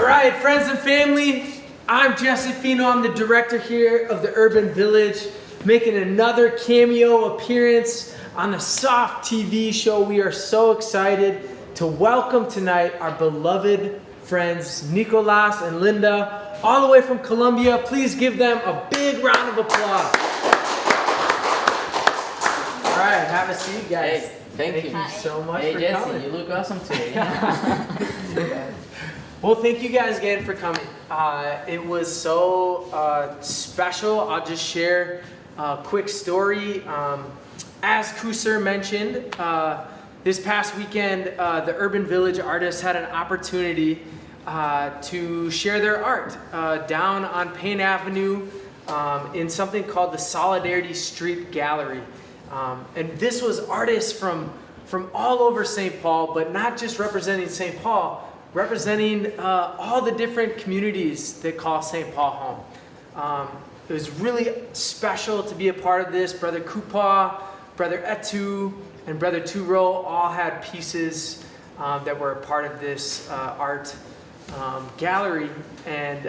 All right, friends and family, I'm Jesse Fino. I'm the director here of the Urban Village, making another cameo appearance on the Soft TV show. We are so excited to welcome tonight our beloved friends Nicolas and Lynda, all the way from Colombia. Please give them a big round of applause. All right, have a seat, guys. Hey, thank you so much for Jesse, coming. You look awesome today. Well, thank you guys again for coming. It was so special. I'll just share a quick story. As Kusur mentioned, this past weekend, the Urban Village artists had an opportunity to share their art down on Payne Avenue in something called the Solidarity Street Gallery. And this was artists from all over St. Paul, but not just representing St. Paul, representing all the different communities that call St. Paul home. It was really special to be a part of this. Brother Kupa, Brother Etu, and Brother Turo all had pieces that were a part of this art gallery. And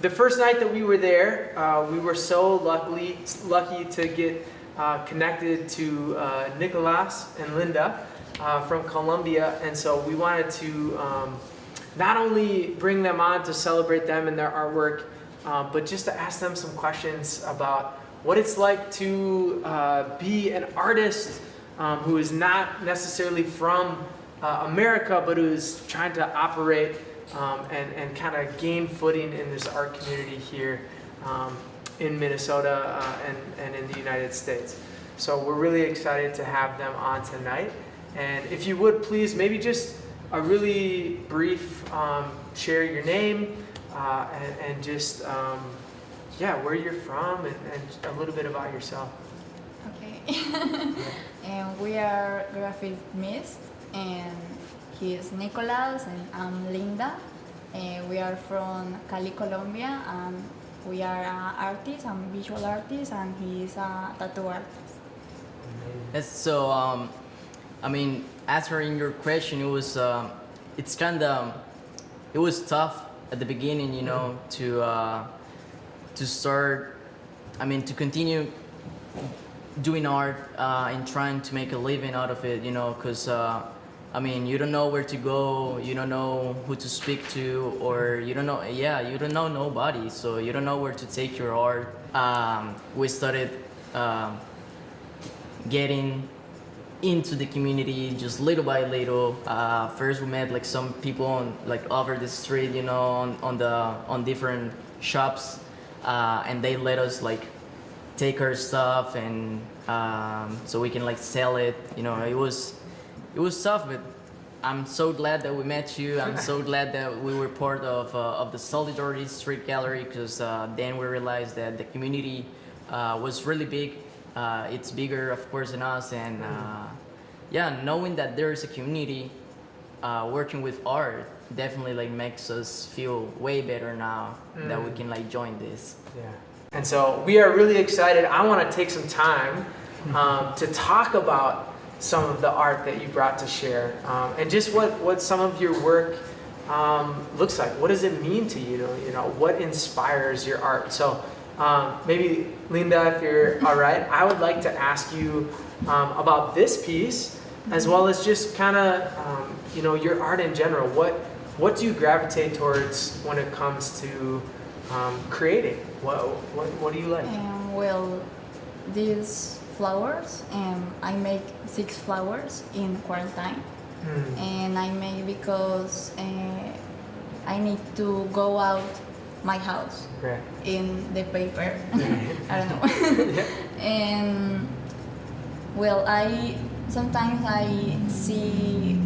the first night that we were there, we were so lucky to get connected to Nicolas and Lynda from Colombia, and so we wanted to not only bring them on to celebrate them and their artwork, but just to ask them some questions about what it's like to be an artist who is not necessarily from America, but who is trying to operate and kind of gain footing in this art community here in Minnesota and in the United States. So we're really excited to have them on tonight. And if you would please, maybe just a really brief share your name and just where you're from and a little bit about yourself. Okay. And we are graphic artists, and he is Nicolas and I'm Lynda. And we are from Cali, Colombia, and we are artists. I'm a visual artist, and he is a tattoo artist. Yes, so I mean, answering your question, it was it was tough at the beginning, you know, to start. I mean, to continue doing art and trying to make a living out of it, you know, because I mean, you don't know where to go, you don't know who to speak to, or you don't know nobody, so you don't know where to take your art. We started getting into the community just little by little. First we met like some people on like over the street, you know, on different shops, and they let us like take our stuff and so we can like sell it. You know, it was tough, but I'm so glad that we met you. I'm so glad that we were part of the Solidarity Street Gallery, because then we realized that the community was really big. It's bigger, of course, than us, and knowing that there is a community working with art definitely like makes us feel way better now that we can like join this. Yeah. And so we are really excited. I want to take some time to talk about some of the art that you brought to share, and just what some of your work looks like. What does it mean to you? You know, what inspires your art? So maybe Lynda, if you're all right, I would like to ask you about this piece, as well as just kind of you know, your art in general. What do you gravitate towards when it comes to creating? What do you like? Well, these flowers, I make 6 flowers in quarantine, and I make because I need to go out my house in the paper. I don't know. And well, sometimes I see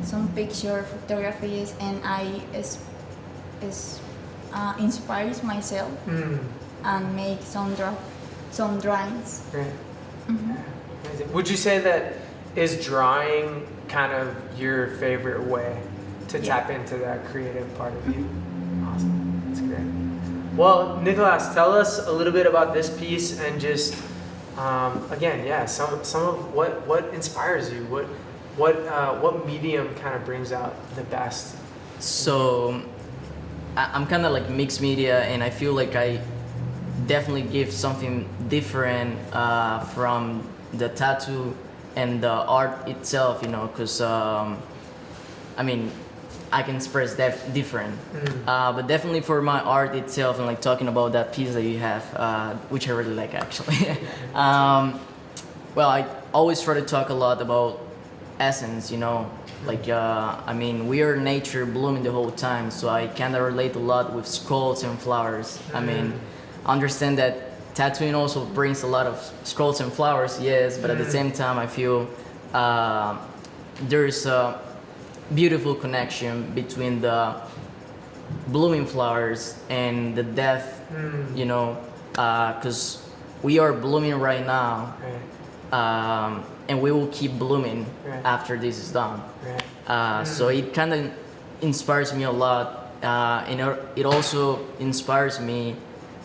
some picture photographies, and I inspires myself and make some drawings. Great. Would you say that is drawing kind of your favorite way to tap into that creative part of you? Awesome. That's great. Well, Nicolas, tell us a little bit about this piece, and just again, some of what inspires you. What medium kind of brings out the best So I'm kind of like mixed media, and I feel like I definitely give something different from the tattoo and the art itself, you know, because I mean, I can express that different. But definitely for my art itself, and like talking about that piece that you have, which I really like actually. Well, I always try to talk a lot about essence, you know, like I mean, we are nature blooming the whole time, so I kind of relate a lot with scrolls and flowers. I mean, understand that tattooing also brings a lot of scrolls and flowers, yes, but at the same time, I feel there's a beautiful connection between the blooming flowers and the death, you know, because we are blooming right now, and we will keep blooming after this is done. So it kind of inspires me a lot, and it also inspires me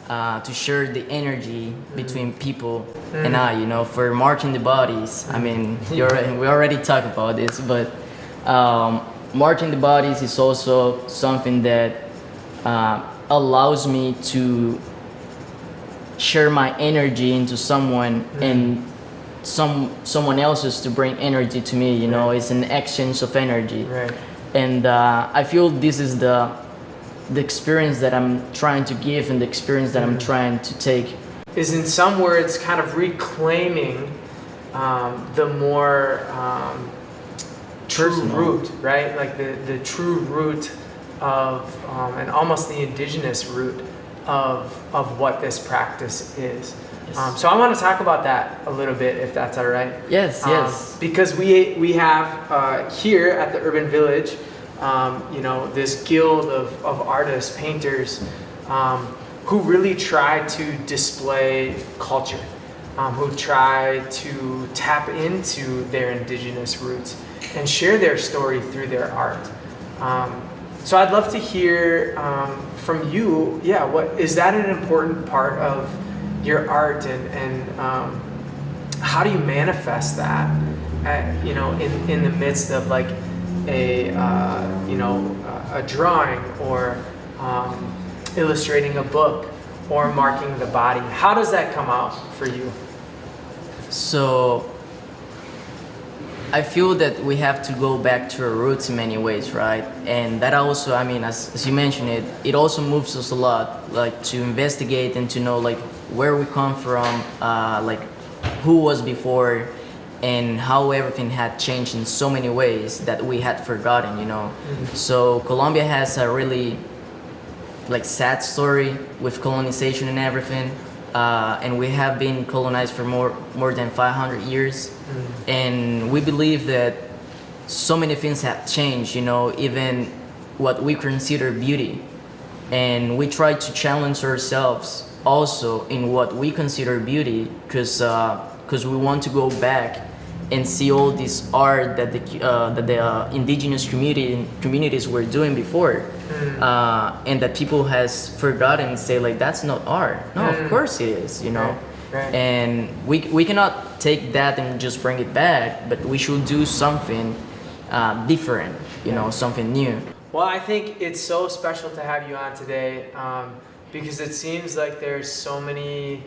to share the energy between people and I, you know, for marking the bodies. I mean, we already talked about this, but marking the bodies is also something that allows me to share my energy into someone and someone else's to bring energy to me, you know. It's an exchange of energy, and I feel this is the experience that I'm trying to give and the experience that I'm trying to take. Is in some words kind of reclaiming the more true Personal. root, right? Like the true root of and almost the indigenous root of what this practice is. So I want to talk about that a little bit, if that's all right. Yes, yes. Because we have here at the Urban Village, you know, this guild of artists, painters, who really try to display culture, who try to tap into their indigenous roots and share their story through their art. So I'd love to hear from you. Yeah, what is that an important part of your art, and how do you manifest that, you know, in the midst of like a you know, a drawing or illustrating a book or marking the body? How does that come out for you? So I feel that we have to go back to our roots in many ways, right? And that also, I mean, as you mentioned it also moves us a lot, like to investigate and to know like where we come from, like who was before, and how everything had changed in so many ways that we had forgotten, you know. So Colombia has a really like sad story with colonization and everything, and we have been colonized for more than 500 years, and we believe that so many things have changed, you know, even what we consider beauty, and we try to challenge ourselves also in what we consider beauty, because we want to go back and see all this art that the indigenous communities were doing before, and that people has forgotten and say like that's not art. No, of course it is, you know. And we cannot take that and just bring it back, but we should do something different, you know, something new. Well, I think it's so special to have you on today, because it seems like there's so many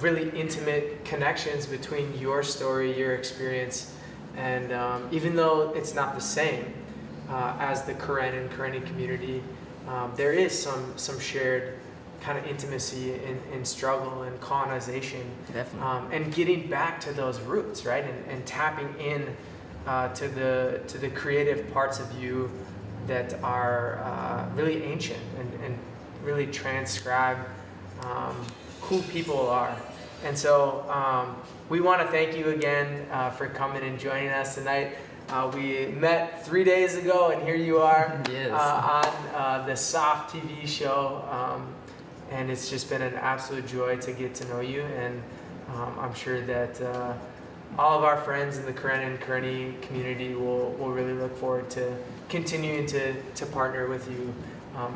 really intimate connections between your story, your experience, and even though it's not the same as the Karen and Karenni community, there is some shared kind of intimacy in struggle and colonization. Definitely. And getting back to those roots, right? And tapping in to the creative parts of you that are really ancient and really transcribe who people are. And so we want to thank you again for coming and joining us tonight. We met 3 days ago, and here you are on the Soft TV show. And it's just been an absolute joy to get to know you. And I'm sure that all of our friends in the Karen and Karenni community will really look forward to continuing to partner with you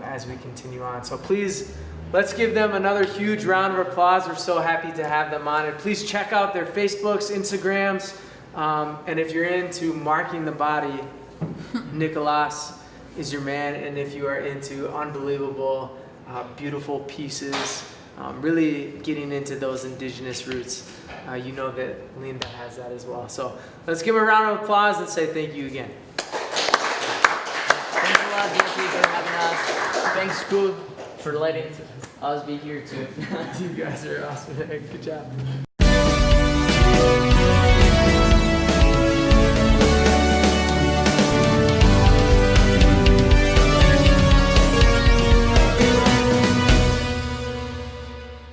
as we continue on. So please, let's give them another huge round of applause. We're so happy to have them on. And please check out their Facebooks, Instagrams, and if you're into marking the body, Nicolas is your man, and if you are into unbelievable, beautiful pieces, really getting into those indigenous roots, you know that Lynda has that as well. So let's give him a round of applause and say thank you again. Thanks a lot, Jesse, for having us. Thanks, school, for letting us be here too. You guys are awesome. Good job.